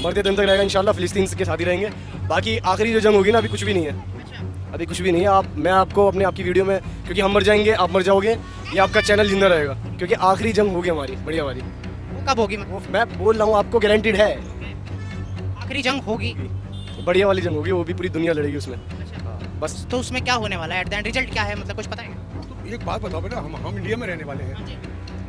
मरते दम तक रहेगा इंशाल्लाह, फिलिस्तीन के साथ ही रहेंगे। बाकी आखिरी जो जंग होगी ना, अभी कुछ भी नहीं है, अभी कुछ भी नहीं है। मैं आपको अपने आपकी वीडियो में, क्योंकि हम मर जाएंगे, आप मर जाओगे, ये आपका चैनल जिंदा रहेगा, क्योंकि आखिरी जंग होगी हमारी बढ़िया वाली। वो कब होगी? वो मैं बोल रहा हूँ आपको, गारंटीड है, आखिरी जंग होगी। बढ़िया वाली जंग होगी, वो भी पूरी दुनिया लड़ेगी उसमें। बस तो उसमें क्या होने वाला है? एट द एंड रिजल्ट क्या है, मतलब कुछ पता है? तो एक बात बताओ बेटा, हम इंडिया में रहने वाले हैं,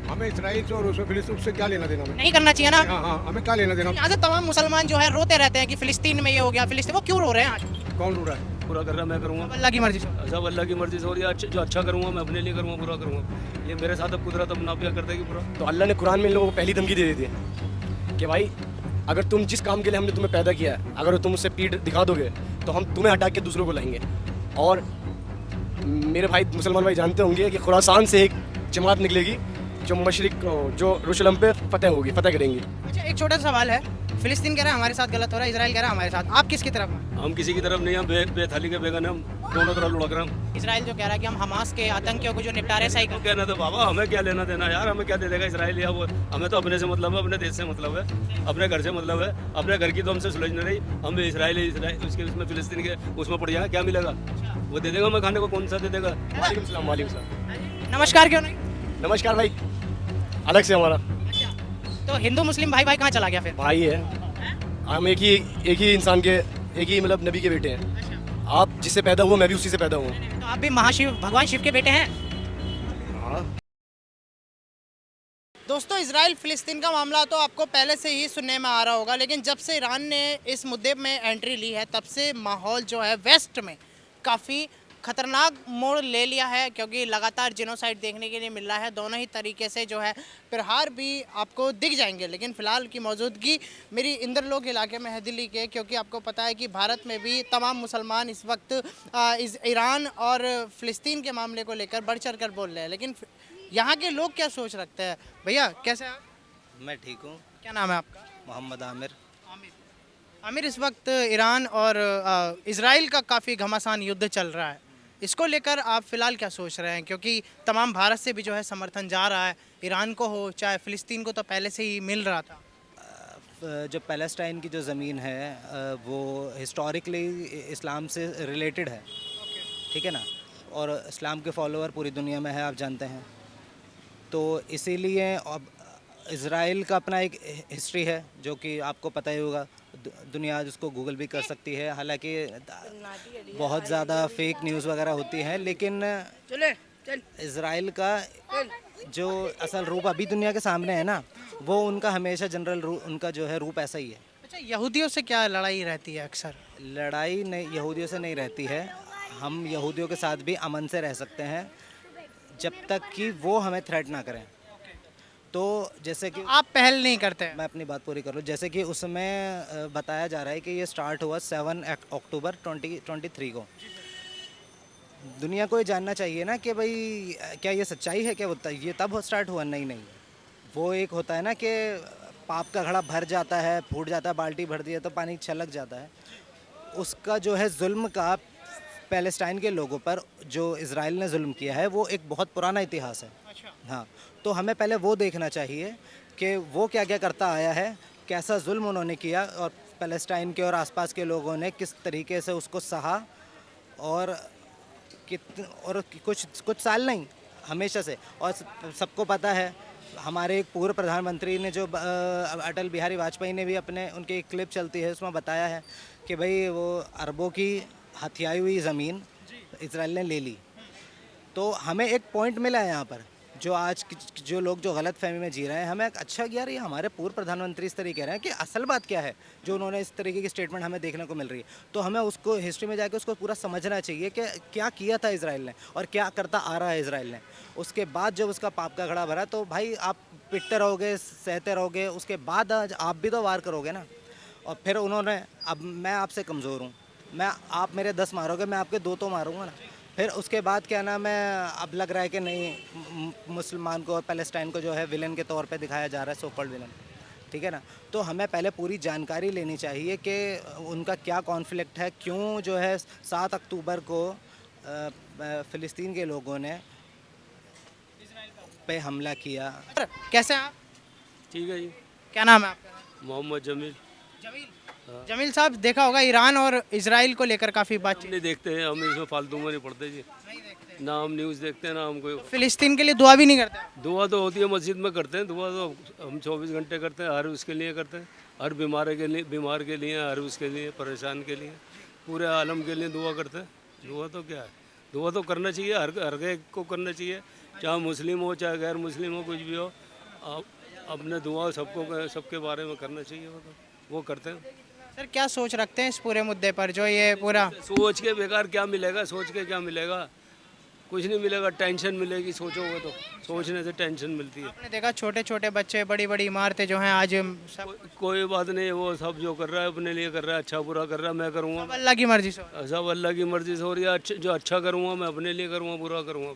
हमें इसराइल से और उसमें फिलिस्तीन उससे क्या लेना देना हमें? नहीं करना चाहिए ना। हाँ हाँ, हमें क्या लेना देना? यहाँ से तमाम मुसलमान जो है रोते रहते हैं कि फिलिस्तीन में ये हो गया, फिलिस्तीन। वो क्यों रो रहे हैं आज? कौन रो रहा है? पूरा कर रहा मैं करूँगा, अल्लाह की मर्जी से। सब अल्लाह की मर्जी से। और ये जो अच्छा करूँगा मैं अपने लिए करूँगा, पूरा करूँगा। ये मेरे साथ अब कुदरत अब नाफिया कर देगी पूरा। तो अल्लाह ने कुरान में इन लोगों को पहली धमकी दे दी थी कि भाई अगर तुम जिस काम के लिए हमने तुम्हें पैदा किया है, अगर तुम उससे पीठ दिखा दोगे तो हम तुम्हें हटा के दूसरों को लाएंगे। और मेरे भाई मुसलमान भाई जानते होंगे कि खुरासान से एक जमात निकलेगी जो मशरिक, जो यरूशलेम पे फतेह होगी, फतेह करेंगी। अच्छा, एक छोटा सा सवाल है। फिलिस्तीन कह रहा है हमारे साथ गलत हो रहा है, इसराइल कह रहा है हमारे साथ। आप किसकी तरफ हैं? हम किसी की तरफ नहीं, हम बेथाली के बेगन हैं, हम दोनों तरफ लुढ़क रहे हैं। इसराइल जो कह रहा है कि हम हमास के आतंकियों को जो निपटारे सही तो कहना तो बाबा, हमें क्या लेना देना यार, हमें क्या दे देगा इसराइल या वो? हमें तो अपने से मतलब है, अपने देश से मतलब है, अपने घर से मतलब है। अपने घर की तो हमसे सुलझ नहीं रही, हम इसराइल उसके उसमें फिलिस्तीन के उसमें पड़ जाए, क्या मिलेगा? वो दे देगा हमें खाने को, कौन सा दे देगा? वालेकुम सलाम, वालेकुम सलाम। नमस्कार क्यों नहीं? नमस्कार भाई, अलग से हमारा तो हिंदू मुस्लिम भाई भाई कहाँ चला गया फिर? भाई है, हम एक ही इंसान के, एक ही मतलब नबी के बेटे हैं। आप जिससे पैदा हुआ, मैं भी उसी से पैदा हुआ। तो आप भी महाशिव भगवान शिव के बेटे हैं? हाँ। दोस्तों, इसराइल फिलिस्तीन का मामला तो आपको पहले से ही सुनने में आ रहा होगा, लेकिन जब से ईरान ने इस मुद्दे में एंट्री ली है, तब से माहौल जो है वेस्ट में काफ़ी खतरनाक मोड़ ले लिया है, क्योंकि लगातार जिनोसाइड देखने के लिए मिल रहा है। दोनों ही तरीके से जो है प्रहार भी आपको दिख जाएंगे। लेकिन फ़िलहाल की मौजूदगी मेरी इंद्रलोक इलाके में है, दिल्ली के, क्योंकि आपको पता है कि भारत में भी तमाम मुसलमान इस वक्त इस ईरान और फ़िलिस्तीन के मामले को लेकर बढ़ चढ़ कर बोल रहे हैं। लेकिन यहाँ के लोग क्या सोच रखते हैं? भैया कैसे हैं आप? मैं ठीक हूँ। क्या नाम है आपका? मोहम्मद आमिर। आमिर, इस वक्त ईरान और इजराइल का काफ़ी घमासान युद्ध चल रहा है, इसको लेकर आप फ़िलहाल क्या सोच रहे हैं? क्योंकि तमाम भारत से भी जो है समर्थन जा रहा है, ईरान को हो चाहे फ़िलिस्तीन को, तो पहले से ही मिल रहा था। जो पैलेस्टाइन की जो ज़मीन है वो हिस्टोरिकली इस्लाम से रिलेटेड है, ठीक है ना, और इस्लाम के फॉलोअर पूरी दुनिया में है, आप जानते हैं। तो इसीलिए अब इज़राइल का अपना एक हिस्ट्री है जो कि आपको पता ही होगा, दुनिया जिसको गूगल भी कर सकती है। हालांकि बहुत ज़्यादा फेक न्यूज़ वगैरह होती है, लेकिन इज़राइल का जो असल रूप अभी दुनिया के सामने है ना, वो उनका हमेशा जनरल उनका जो है रूप ऐसा ही है। अच्छा, यहूदियों से क्या लड़ाई रहती है अक्सर? लड़ाई नहीं, यहूदियों से नहीं रहती है। हम यहूदियों के साथ भी अमन से रह सकते हैं जब तक कि वो हमें थ्रेट ना करें। तो जैसे कि आप पहल नहीं करते हैं? मैं अपनी बात पूरी कर लूँ। जैसे कि उसमें बताया जा रहा है कि ये स्टार्ट हुआ 7 अक्टूबर 2023 को। दुनिया को ये जानना चाहिए ना कि भाई क्या ये सच्चाई है, क्या वो ये तब स्टार्ट हुआ? नहीं नहीं, वो एक होता है ना कि पाप का घड़ा भर जाता है, फूट जाता है, बाल्टी भर दिया तो पानी छलक जाता है। उसका जो है जुल्म का पैलेस्टाइन के लोगों पर जो इज़राइल ने जुल्म किया है, वो एक बहुत पुराना इतिहास है। हाँ, तो हमें पहले वो देखना चाहिए कि वो क्या क्या करता आया है, कैसा जुल्म उन्होंने किया, और पैलेस्टाइन के और आसपास के लोगों ने किस तरीके से उसको सहा, और कुछ साल नहीं, हमेशा से। और सबको पता है, हमारे एक पूर्व प्रधानमंत्री ने जो अटल बिहारी वाजपेयी ने भी अपने, उनकी एक क्लिप चलती है, उसमें बताया है कि भाई वो अरबों की हथियाई हुई ज़मीन इजराइल ने ले ली। तो हमें एक पॉइंट मिला है यहाँ पर, जो आज जो लोग जो गलत फहमी में जी रहे हैं, हमें अच्छा यार ये हमारे पूर्व प्रधानमंत्री इस तरीके कह रहे हैं कि असल बात क्या है, जो उन्होंने इस तरीके की स्टेटमेंट हमें देखने को मिल रही है। तो हमें उसको हिस्ट्री में जाके उसको पूरा समझना चाहिए कि क्या किया था इजराइल ने और क्या करता आ रहा है इजराइल ने। उसके बाद जब उसका पाप का घड़ा भरा, तो भाई आप पिटते रहोगे, सहते रहोगे, उसके बाद आप भी तो वार करोगे ना। और फिर उन्होंने, अब मैं आपसे कमज़ोर हूँ, आप मेरे 10 मारोगे, मैं आपके 2 तो मारूंगा ना। फिर उसके बाद क्या नाम है, अब लग रहा है कि नहीं, मुसलमान को और पैलेस्टाइन को जो है विलन के तौर पे दिखाया जा रहा है, सो कॉल्ड विलन, ठीक है ना। तो हमें पहले पूरी जानकारी लेनी चाहिए कि उनका क्या कॉन्फ्लिक्ट है, क्यों जो है 7 अक्टूबर को फ़िलिस्तीन के लोगों ने पे हमला किया। कैसे हैं आप? ठीक है जी। क्या नाम है आपका? मोहम्मद जमील। जमील साहब, देखा होगा ईरान और इजराइल को लेकर काफ़ी बातचीत। नहीं देखते हैं हम, इसमें फालतू में नहीं पढ़ते जी, ना हम न्यूज़ देखते हैं ना हम कोई। फिलिस्तीन के लिए दुआ भी नहीं करते? दुआ तो होती है मस्जिद में करते हैं, दुआ तो हम 24 घंटे करते हैं, हर उसके लिए करते हैं, हर बीमार के लिए, हर उसके लिए, परेशान के लिए, पूरे आलम के लिए दुआ करते हैं। दुआ तो क्या है, दुआ तो करना चाहिए, हर एक को करना चाहिए, चाहे मुस्लिम हो चाहे गैर मुस्लिम हो, कुछ भी हो, अपने दुआ सबके बारे में करना चाहिए, वो करते हैं। सर, क्या सोच रखते हैं इस पूरे मुद्दे पर, जो ये पूरा सोच के बेकार क्या मिलेगा, सोच के क्या मिलेगा, कुछ नहीं मिलेगा, टेंशन मिलेगी सोचोगे तो, सोचने से टेंशन मिलती है। आपने देखा छोटे छोटे बच्चे, बड़ी बड़ी इमारतें जो हैं आज सब कोई बात नहीं, वो सब जो कर रहा है अपने लिए कर रहा है, अच्छा बुरा कर रहा है, मैं करूँगा, अल्लाह की मर्जी से हो रहा है। सब अल्लाह की मर्जी से हो रही है। जो अच्छा करूँगा मैं अपने लिए करूँगा, बुरा करूँगा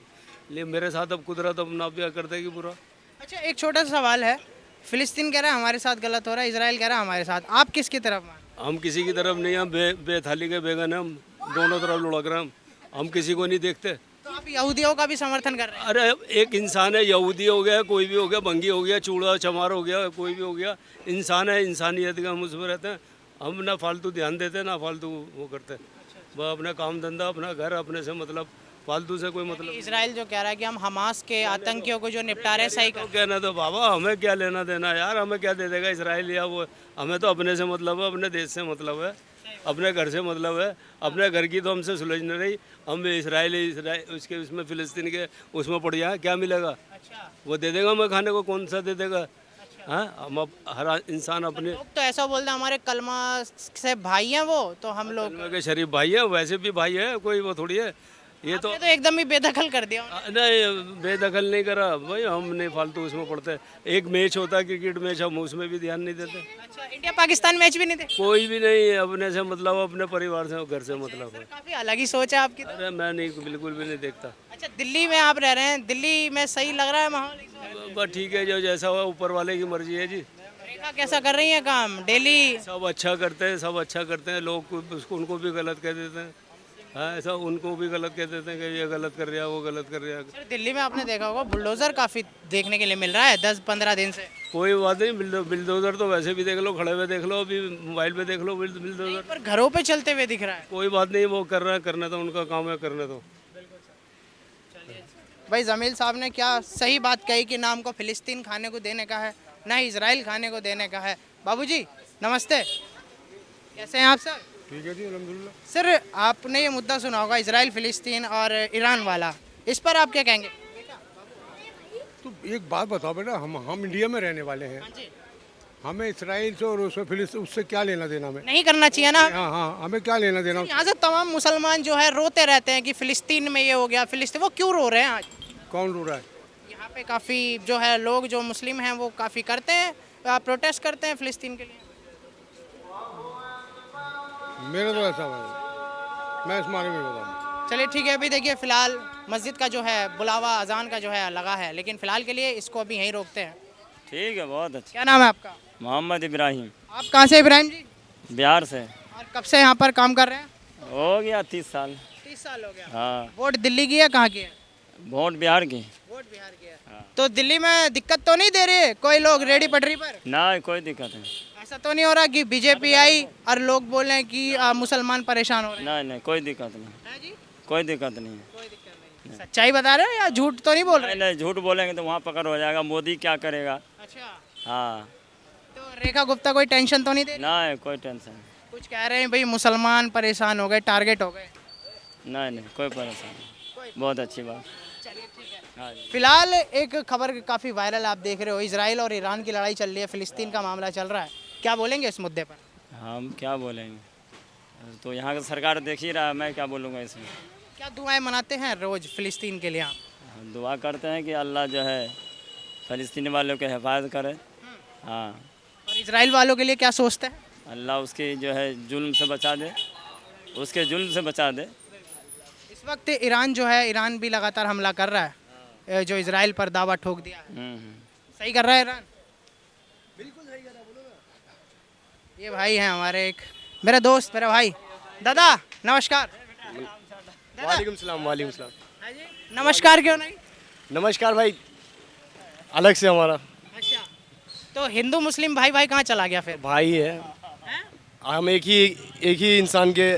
लिए मेरे साथ अब कुदरत अपना भी कर देगी बुरा। अच्छा, एक छोटा सा सवाल है, फिलिस्तीन कह रहा है हमारे साथ गलत हो रहा है, इजराइल कह रहा है हमारे साथ, आप किसकी तरफ मानते हैं? हम किसी की तरफ नहीं, हम बेथाली के बेगन हैं, हम दोनों तरफ लुढ़क रहे हैं, हम किसी को नहीं देखते। तो आप यहूदियों का भी समर्थन कर रहे हैं? अरे एक इंसान है, यहूदी हो गया, कोई भी हो गया, भंगी हो गया, चूड़ा चमार हो गया, कोई भी हो गया, इंसान है, इंसानियत का हम उसमें रहते हैं। हम ना फालतू ध्यान देते ना फालतू वो करते हैं, वह अपना काम धंधा, अपना घर, अपने से मतलब, फालतू से कोई मतलब। इजराइल जो कह रहा है कि हम हमास के आतंकियों को जो निपटा रहे हैं सही कर। तो कहना तो बाबा हमें क्या लेना देना यार, हमें क्या दे देगा इसराइल या वो, हमें तो अपने से मतलब है, अपने देश से मतलब है, अपने घर से मतलब है, अपने घर की तो हमसे सुलझ नहीं रही, हम इसराइल उसके उसमें फिलिस्तीन के उसमें पड़ जाए, क्या मिलेगा? अच्छा, वो दे देगा हमें खाने को, कौन सा दे देगा? हाँ, हम हर इंसान अपने लोग तो ऐसा बोलते हैं हमारे कलमा से भाई हैं वो, तो हम लोग के शरीफ भाई है, वैसे भी भाई है, कोई वो थोड़ी है ये तो। आपने तो एकदम ही बेदखल कर दिया। नहीं बेदखल नहीं करा भाई, हम नहीं फालतू उसमें पड़ते। एक मैच होता है क्रिकेट मैच, हम उसमें भी ध्यान नहीं देते। अच्छा, इंडिया पाकिस्तान मैच भी नहीं थे? कोई भी नहीं, अपने से मतलब, अपने परिवार से, घर से मतलब है। काफी अलग ही सोच है आपकी तो। अरे मैं नहीं, बिल्कुल भी नहीं देखता। अच्छा, दिल्ली में आप रह रहे हैं, दिल्ली में सही लग रहा है माहौल? बस ठीक है, जो जैसा हुआ ऊपर वाले की मर्जी है जी। रेखा कैसा कर रही है काम डेली? सब अच्छा करते हैं, सब अच्छा करते हैं, लोग उसको उनको भी गलत कह देते हैं। हाँ, ऐसा उनको भी गलत कह देते हैं कि ये गलत कर रहा है, वो गलत कर रहा है। सर, दिल्ली में आपने देखा होगा बुलडोजर काफी देखने के लिए मिल रहा है 10-15 दिन से। कोई बात नहीं, बिल्डोजर तो वैसे भी देख लो, खड़े हुए देख लो, अभी मोबाइल पे देख लो बिल्डोजर। पर घरों पे चलते हुए दिख रहा है। कोई बात नहीं, वो कर रहा है, करने तो उनका काम है, करने तो। भाई जमील साहब ने क्या सही बात कही कि ना हमको फिलिस्तीन खाने को देने का है, ना ही इजराइल खाने को देने का है। बाबूजी नमस्ते, कैसे हैं आप सर? ठीक है जी, अलहमदुलिल्लाह। सर, आपने ये मुद्दा सुना होगा इजराइल फिलिस्तीन और ईरान वाला, इस पर आप क्या कहेंगे? तो एक बात बताओ बेटा, हम इंडिया में रहने वाले हैं, हमें इसराइल से और उसमें फिलिस्तीन उससे क्या लेना देना हमें? नहीं करना चाहिए ना? हाँ हाँ, हमें क्या लेना देना? यहाँ से तमाम मुसलमान जो है रोते रहते हैं कि फिलिस्तीन में ये हो गया, फिलिस्तीन, वो क्यों रो रहे हैं आज? कौन रो रहा है? यहाँ पे काफ़ी जो है लोग जो मुस्लिम हैं वो काफ़ी करते हैं, प्रोटेस्ट करते हैं फिलिस्तीन के लिए। मेरा तो ऐसा है, मैं इस बारे में बताऊँ। चलिए ठीक है, अभी देखिए फ़िलहाल मस्जिद का जो है बुलावा अजान का जो है लगा है, लेकिन फ़िलहाल के लिए इसको अभी यहीं रोकते हैं। ठीक है, बहुत अच्छा। क्या नाम है आपका? मोहम्मद इब्राहिम, आप कहाँ से इब्राहिम जी? बिहार से। और कब से यहाँ पर काम कर रहे हैं? हो गया 30 साल। 30 साल हो गया। हाँ, वोट दिल्ली की है, कहाँ की है? वोट बिहार की। वोट बिहार की है। तो दिल्ली में दिक्कत तो नहीं दे रही कोई लोग रेडी पटरी पर? ना, कोई दिक्कत नहीं। ऐसा तो नहीं हो रहा कि बीजेपी आई और लोग बोल रहे हैं कि मुसलमान परेशान हो रहे हैं? नहीं नहीं, कोई दिक्कत नहीं, है जी? कोई दिक्कत नहीं है। कोई दिक्कत नहीं। सच्चाई बता रहे हो या झूठ तो नहीं बोल रहे? नहीं नहीं, झूठ बोलेंगे तो वहाँ पकड़ हो जाएगा, मोदी क्या करेगा। अच्छा, हाँ, तो रेखा गुप्ता कोई टेंशन तो नहीं दे रही? नहीं कोई टेंशन नहीं। कुछ कह रहे हैं भाई मुसलमान परेशान हो गए, टारगेट हो गए। नहीं नहीं, कोई परेशानी नहीं, बहुत अच्छी बात। हाँ जी। फिलहाल एक खबर काफ़ी वायरल आप देख रहे हो, इजराइल और ईरान की लड़ाई चल रही है, फिलिस्तीन का मामला चल रहा है, क्या बोलेंगे इस मुद्दे पर? हम क्या बोलेंगे, तो यहाँ का सरकार देख ही रहा है, मैं क्या बोलूँगा इसमें। क्या दुआएं मनाते हैं रोज़ फिलिस्तीन के लिए आप? हम दुआ करते हैं कि अल्लाह जो है फ़लस्तीन वालों की हिफाजत करे। हाँ, और इजराइल वालों के लिए क्या सोचते हैं? अल्लाह उसकी जो है जुल्म से बचा दे, उसके जुल्म से बचा दे। इस वक्त ईरान जो है, ईरान भी लगातार हमला कर रहा है, जो इजराइल पर दावा ठोक दिया है। सही कर रहा है ईरान? बिल्कुल सही कर रहा है। ये भाई हैं हमारे एक, मेरा दोस्त, मेरा भाई। दादा नमस्कार। वालेकुम सलाम, वालेकुम सलाम। नमस्कार क्यों नहीं? नमस्कार भाई, अलग से हमारा अच्छा, तो हिंदू मुस्लिम भाई भाई कहाँ चला गया फिर? भाई है, हम एक ही इंसान के,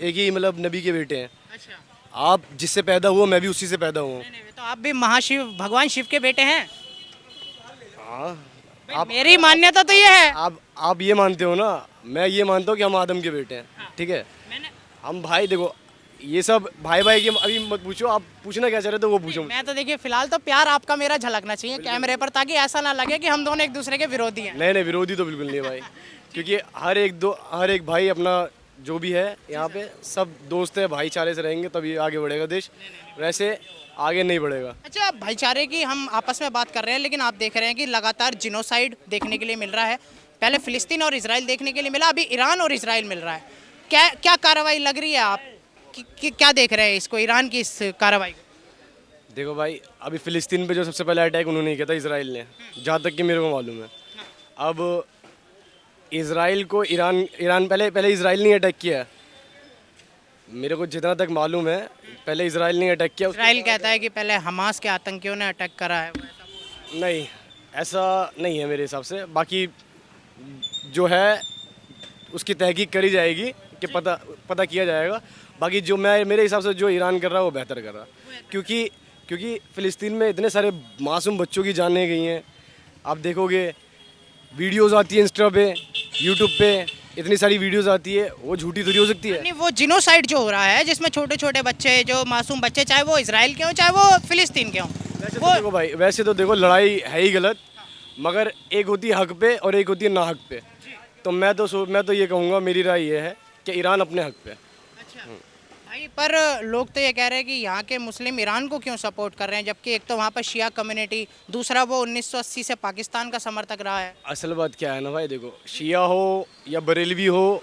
एक ही मतलब नबी के बेटे हैं। अच्छा, आप जिससे पैदा हुआ, मैं भी उसी से पैदा हुआ हूँ। नहीं नहीं, तो आप भी महाशिव भगवान शिव के बेटे हैं। हाँ, भाई, मेरी मान्यता तो ये है। आप ये मानते हो ना, मैं ये मानता हूँ कि हम आदम के बेटे हैं, ठीक है। मैंने हम भाई देखो, ये सब भाई भाई की अभी मत पूछो, आप पूछना क्या चाह रहे थे वो पूछो। मैं तो देखिए फिलहाल तो प्यार आपका मेरा झलकना चाहिए कैमरे पर, ताकि ऐसा ना लगे कि हम दोनों एक दूसरे के विरोधी हैं। नहीं नहीं, विरोधी तो बिल्कुल नहीं है भाई, क्योंकि हर एक भाई अपना जो भी है यहाँ पे सब दोस्त है, भाईचारे से रहेंगे तभी आगे बढ़ेगा देश, वैसे आगे नहीं बढ़ेगा। अच्छा, भाईचारे की हम आपस में बात कर रहे हैं, लेकिन आप देख रहे हैं कि लगातार जिनोसाइड देखने के लिए मिल रहा है। पहले फिलिस्तीन और इजराइल देखने के लिए मिला, अभी ईरान और इजराइल मिल रहा है। क्या क्या कार्रवाई लग रही है आप क्या देख रहे हैं इसको, ईरान की इस कार्रवाई को? देखो भाई, अभी फिलिस्तीन पे जो सबसे पहला अटैक उन्होंने किया था, इसराइल ने, जहाँ तक कि मेरे को मालूम है। अब इसराइल को ईरान पहले इसराइल ने अटैक किया है, मेरे को जितना तक मालूम है, पहले इसराइल ने अटैक किया। इसराइल कहता है कि पहले हमास के आतंकियों ने अटैक करा है। नहीं, ऐसा नहीं है मेरे हिसाब से। बाकी जो है उसकी तहकीक करी जाएगी कि पता किया जाएगा। बाकी जो मेरे हिसाब से जो ईरान कर रहा है वो बेहतर कर रहा है, क्योंकि फ़िलिस्तीन में इतने सारे मासूम बच्चों की जानें गई हैं। आप देखोगे वीडियोस आती है इंस्टा पे, यूट्यूब पे इतनी सारी वीडियोस आती है, वो झूठी थोड़ी हो सकती है। नहीं, वो जिनोसाइड जो हो रहा है जिसमें छोटे छोटे बच्चे, जो मासूम बच्चे, चाहे वो इसराइल के हों चाहे वो फिलिस्तीन के हों, तो देखो भाई, वैसे तो देखो लड़ाई है ही गलत, मगर एक होती है हक पे और एक होती है ना हक पे। तो मैं तो ये कहूँगा, मेरी राय ये है कि ईरान अपने हक पे। अच्छा भाई, पर लोग तो ये कह रहे हैं कि यहाँ के मुस्लिम ईरान को क्यों सपोर्ट कर रहे हैं, जबकि एक तो वहाँ पर शिया कम्युनिटी, दूसरा वो 1980 से पाकिस्तान का समर्थक रहा है। असल बात क्या है ना भाई, देखो शिया हो या बरेलवी हो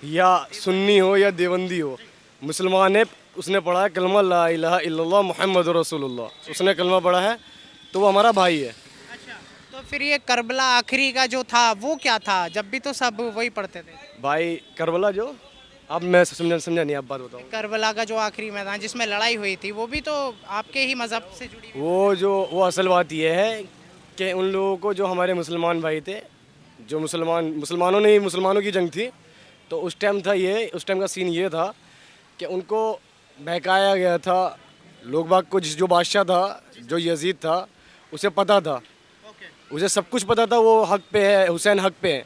या सुन्नी हो या देवंदी हो, मुसलमान है, उसने पढ़ा है कलमा ला इलाहा इल्लल्लाह मुहम्मद रसूलुल्लाह, उसने कलमा पढ़ा है तो वो हमारा भाई है। अच्छा, तो फिर ये करबला आखिरी का जो था वो क्या था, जब भी तो सब वही पढ़ते थे। भाई करबला जो, अब मैं समझा नहीं, आप बात बताओ। करबला का जो आखिरी मैदान जिसमें लड़ाई हुई थी, वो भी तो आपके ही मजहब से जुड़ी हुई। वो असल बात ये है कि उन लोगों को, जो हमारे मुसलमान भाई थे, जो मुसलमानों की जंग थी, तो उस टाइम का सीन ये था कि उनको बहकाया गया था। लोग बाग को जो बादशाह था, जो यजीद था, उसे पता था, उसे सब कुछ पता था, वो हक पे है, हुसैन हक पे है,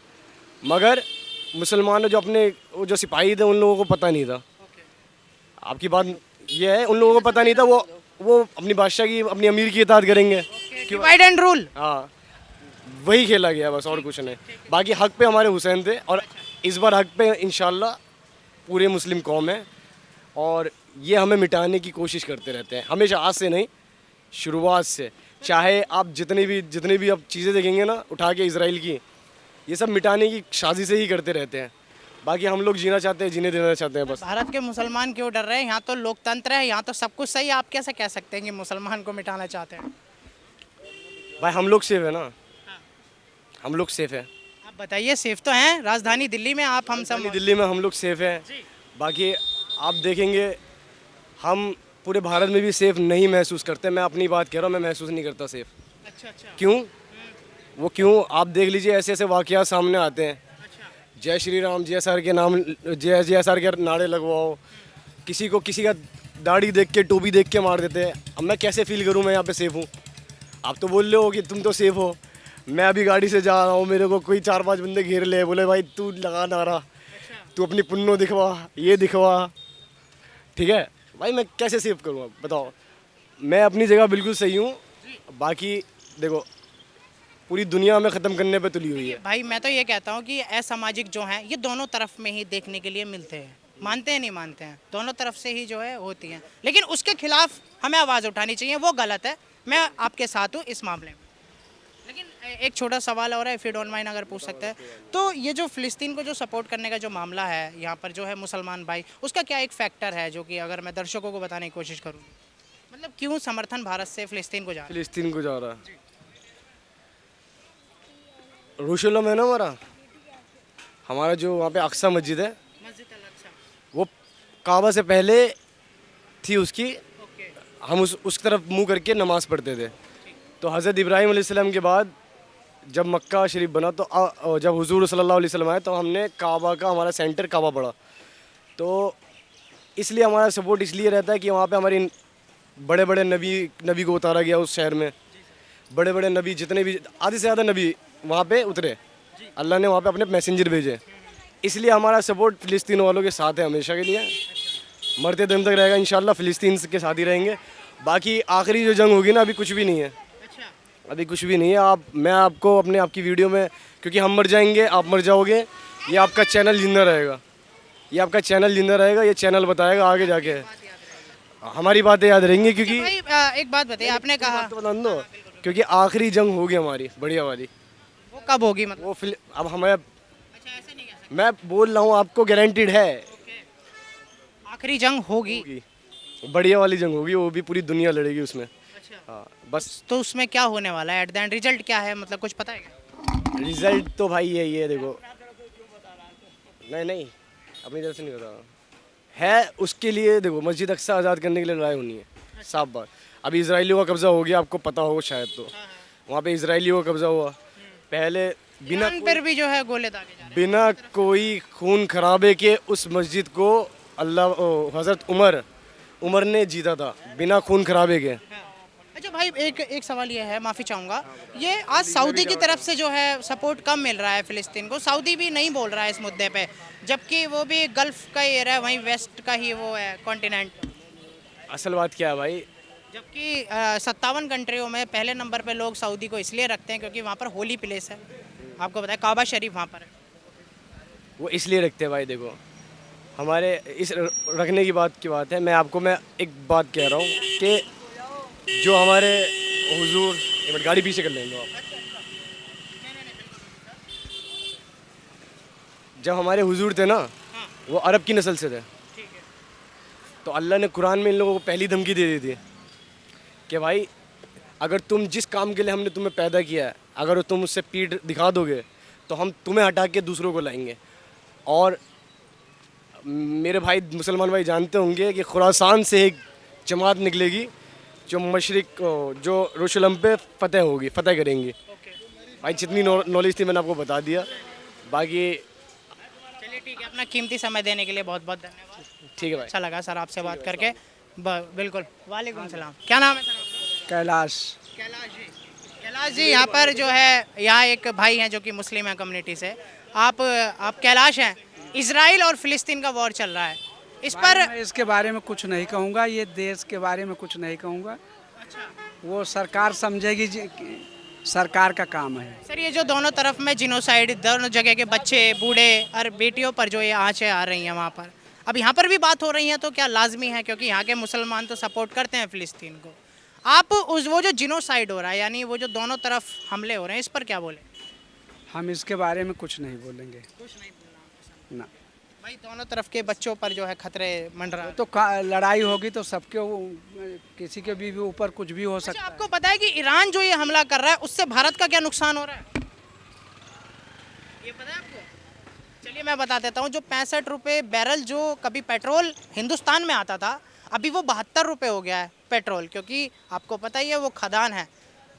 मगर मुसलमान वो जो सिपाही थे उन लोगों को पता नहीं था। आपकी बात ये है, उन लोगों को पता नहीं था, वो अपनी बादशाह की, अपनी अमीर की इताअत करेंगे। Divide and rule. हाँ, वही खेला गया बस, और कुछ नहीं। बाकी हक पे हमारे हुसैन थे, और इस बार हक पे इंशाल्लाह पूरे मुस्लिम कौम है, और ये हमें मिटाने की कोशिश करते रहते हैं हमेशा, आज से नहीं, शुरुआत से। चाहे आप जितनी भी आप चीज़ें देखेंगे ना उठा के इसराइल की, ये सब मिटाने की साजिश से ही करते रहते हैं। बाकी हम लोग जीना चाहते हैं, जीने देना चाहते हैं बस। भारत के मुसलमान क्यों डर रहे हैं? यहाँ तो लोकतंत्र है, यहाँ तो सब कुछ सही है, आप कैसे कह सकते हैं कि मुसलमान को मिटाना चाहते हैं? भाई हम लोग सेफ है ना, हम लोग सेफ है। आप बताइए, सेफ तो हैं राजधानी दिल्ली में, आप हम सब। दिल्ली में हम लोग सेफ हैं। बाकी आप देखेंगे हम पूरे भारत में भी सेफ नहीं महसूस करते। मैं अपनी बात कह रहा हूँ, मैं महसूस नहीं करता सेफ। अच्छा। क्यों? वो क्यों, आप देख लीजिए, ऐसे ऐसे वाक़यात सामने आते हैं। जय श्री राम, जय सर के नाम, जय सर के नारे लगवाओ, किसी का दाढ़ी देख के, टोपी देख के मार देते हैं। अब मैं कैसे फील करूँ मैं यहाँ पे सेफ हूँ? आप तो बोल रहे हो कि तुम तो सेफ हो, मैं अभी गाड़ी से जा रहा हूँ, मेरे को कोई 4-5 बंदे घेर ले, बोले भाई तू लगा नारा, तू अपनी पुन्नो दिखवा, ये दिखवा, ठीक है भाई, मैं कैसे सेव करूँगा बताओ? मैं अपनी जगह बिल्कुल सही हूँ। बाकी देखो, पूरी दुनिया में ख़त्म करने पे तुली हुई है। भाई मैं तो ये कहता हूँ कि असामाजिक जो हैं ये दोनों तरफ में ही देखने के लिए मिलते हैं, मानते हैं नहीं मानते हैं, दोनों तरफ से ही जो है होती हैं, लेकिन उसके खिलाफ हमें आवाज़ उठानी चाहिए, वो गलत है। मैं आपके साथ हूँ इस मामले में। लेकिन एक छोटा सवाल और है, इफ़ यू डोंट माइंड, अगर पूछ सकते हैं तो, ये जो फ़िलिस्तीन को जो सपोर्ट करने का जो मामला है यहाँ पर जो है मुसलमान भाई, उसका क्या एक फैक्टर है जो कि अगर मैं दर्शकों को बताने की कोशिश करूँ, मतलब क्यों समर्थन भारत से फ़िलिस्तीन को जा रहा है? फ़िलिस्तीन को जा रहा है, यरूशलेम है ना हमारा जो वहाँ पे अक्सा मस्जिद है, मस्जिद अल-अक्सा, वो काबा से पहले थी उसकी, हम उस तरफ मुंह करके नमाज़ पढ़ते थे। तो हज़रत इब्राहीम अलैहिस्सलाम के बाद जब मक्का शरीफ बना तो जब हुजूर सल्लल्लाहु अलैहि वसल्लम आए तो हमने काबा का हमारा सेंटर काबा पड़ा। तो इसलिए हमारा सपोर्ट इसलिए रहता है कि वहाँ पे हमारे बड़े बड़े नबी को उतारा गया उस शहर में। बड़े बड़े नबी जितने भी आधे से ज़्यादा नबी वहाँ पे उतरे, अल्लाह ने वहाँ पे अपने मैसेंजर भेजे। इसलिए हमारा सपोर्ट फ़िलिस्तीन वालों के साथ है हमेशा के लिए, मरते दम तक रहेगा इंशाल्लाह, फ़िलिस्तीन के साथ ही रहेंगे। बाकी आखिरी जो जंग होगी ना, अभी कुछ भी नहीं है, अभी कुछ भी नहीं है। मैं आपको आपकी वीडियो में, क्योंकि हम मर जाएंगे, आप मर जाओगे, ये आपका चैनल जिंदा रहेगा, ये आपका चैनल जिंदा रहेगा, ये चैनल बताएगा आगे जाके, हमारी बातें याद रहेंगी। क्योंकि भाई एक बात बताइए, आपने कहा तो बता दो, क्योंकि आखिरी जंग होगी हमारी बढ़िया वाली, वो कब होगी मतलब? वो अब हमें, मैं बोल रहा हूँ आपको, गारंटीड है आखिरी जंग होगी। बढ़िया वाली जंग होगी, वो भी पूरी दुनिया लड़ेगी उसमें। हाँ बस। तो उसमें क्या होने वाला है एट द एंड, रिजल्ट क्या है, मतलब कुछ पता है क्या? रिजल्ट तो भाई यही है, देखो, नहीं अपनी तरफ से नहीं बता है। उसके लिए देखो, मस्जिद अक्सा आज़ाद करने के लिए लड़ाई होनी है, साफ बात। अभी इजरायलियों का कब्जा हो गया, आपको पता होगा शायद, तो वहाँ पे इजरायलियों का कब्जा हुआ। पहले ईरान पर भी जो है गोले दागे जा रहे हैं। बिना कोई खून खराबे के उस मस्जिद को हज़रत उमर ने जीता था, बिना खून खराबे के। अच्छा भाई, एक सवाल ये है, माफ़ी चाहूँगा, ये आज सऊदी की तरफ से जो है सपोर्ट कम मिल रहा है फ़िलिस्तीन को, सऊदी भी नहीं बोल रहा है इस मुद्दे पे, जबकि वो भी गल्फ़ का ही एरिया है, वहीं वेस्ट का ही वो है कॉन्टिनेंट। असल बात क्या है भाई, जबकि 57 कंट्रियों में पहले नंबर पे लोग सऊदी को इसलिए रखते हैं क्योंकि वहाँ पर होली प्लेस है, आपको पता है, काबा शरीफ वहाँ पर है। वो इसलिए रखते हैं भाई, देखो हमारे इस रखने की बात है। मैं एक बात कह रहा हूँ कि जो हमारे हुजूर, एक मिनट गाड़ी पीछे कर लेंगे आप, जब हमारे हुजूर थे ना, वो अरब की नस्ल से थे, तो अल्लाह ने कुरान में इन लोगों को पहली धमकी दे दी थी कि भाई अगर तुम जिस काम के लिए हमने तुम्हें पैदा किया है, अगर तुम उससे पीठ दिखा दोगे तो हम तुम्हें हटा के दूसरों को लाएंगे। और मेरे भाई मुसलमान भाई जानते होंगे कि खुरासान से एक जमात निकलेगी जो मशरिक, जो यरूशलेम पे फतेह करेंगी। भाई जितनी नॉलेज थी मैंने आपको बता दिया, बाकी चलिए ठीक है, अपना कीमती समय देने के लिए बहुत बहुत धन्यवाद। ठीक है भाई। अच्छा लगा सर आपसे बात करके, बिल्कुल। वालेकुम सलाम। क्या नाम है सर? कैलाश। कैलाश जी, यहाँ पर जो है, यहाँ एक भाई हैं जो कि मुस्लिम है कम्युनिटी से, आप कैलाश हैं, इजराइल और फिलिस्तीन का वॉर चल रहा है, इस पर मैं इसके बारे में कुछ नहीं कहूँगा, ये देश के बारे में कुछ नहीं कहूँगा। वो सरकार समझेगी, सरकार का काम है। सर ये जो दोनों तरफ में जिनोसाइड, दोनों जगह के बच्चे, बूढ़े और बेटियों पर जो ये आँचें आ रही हैं वहाँ पर, अब यहाँ पर भी बात हो रही है, तो क्या लाजमी है, क्योंकि यहाँ के मुसलमान तो सपोर्ट करते हैं फ़िलिस्तीन को, आप वो जो जिनोसाइड हो रहा है, यानी वो जो दोनों तरफ हमले हो रहे हैं, इस पर क्या बोले? हम इसके बारे में कुछ नहीं बोलेंगे। कुछ नहीं बोलना ना भाई, दोनों तरफ के बच्चों पर जो है खतरे मंडरा रहे हैं। तो लड़ाई होगी तो सबके किसी के भी ऊपर कुछ भी हो अच्छा, सकता है। आपको पता है कि ईरान जो ये हमला कर रहा है, उससे भारत का क्या नुकसान हो रहा है, ये पता है आपको? चलिए मैं बता देता हूँ। जो 65 रुपये बैरल जो कभी पेट्रोल हिंदुस्तान में आता था, अभी वो 72 रुपये हो गया है पेट्रोल, क्योंकि आपको पता ही है वो खदान है।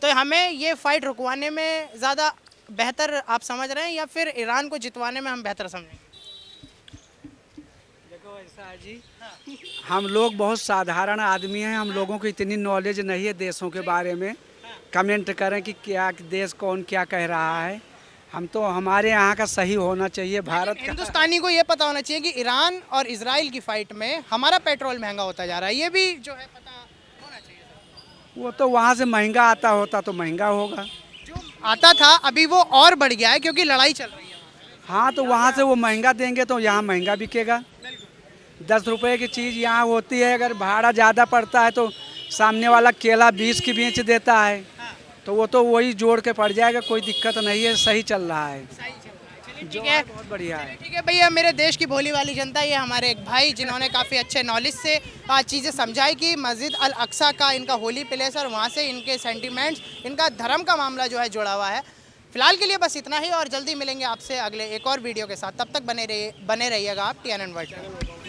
तो हमें ये फाइट रुकवाने में ज़्यादा बेहतर आप समझ रहे हैं, या फिर ईरान को जितवाने में हम बेहतर समझेंगे? देखो ऐसा है जी, हम लोग बहुत साधारण आदमी हैं, हम लोगों को इतनी नॉलेज नहीं है देशों के बारे में कमेंट करें कि क्या देश कौन क्या कह रहा है। हम तो हमारे यहाँ का सही होना चाहिए, भारत का। हिंदुस्तानी को ये पता होना चाहिए कि ईरान और इजराइल की फाइट में हमारा पेट्रोल महंगा होता जा रहा है, ये भी जो है पता होना चाहिए। वो तो वहाँ से महंगा आता होता तो महंगा होगा, जो आता था अभी वो और बढ़ गया है क्योंकि लड़ाई चल रही है। हाँ तो वहाँ से वो महंगा देंगे तो यहाँ महंगा बिकेगा। 10 रुपए की चीज़ यहाँ होती है, अगर भाड़ा ज़्यादा पड़ता है तो सामने वाला केला 20 की बेच देता है, तो वो तो वही जोड़ के पड़ जाएगा, कोई दिक्कत नहीं है, सही चल रहा है। ठीक है, बहुत बढ़िया है। ठीक है भैया, मेरे देश की भोली वाली जनता, ये हमारे एक भाई जिन्होंने काफ़ी अच्छे नॉलेज से चीज़ें समझाई कि मस्जिद अल अक्सा का इनका होली प्लेस और वहाँ से इनके सेंटिमेंट्स, इनका धर्म का मामला जो है जुड़ा हुआ है। फिलहाल के लिए बस इतना ही, और जल्दी मिलेंगे आपसे अगले एक और वीडियो के साथ। तब तक बने रहिएगा आप TNN वर्ल्ड।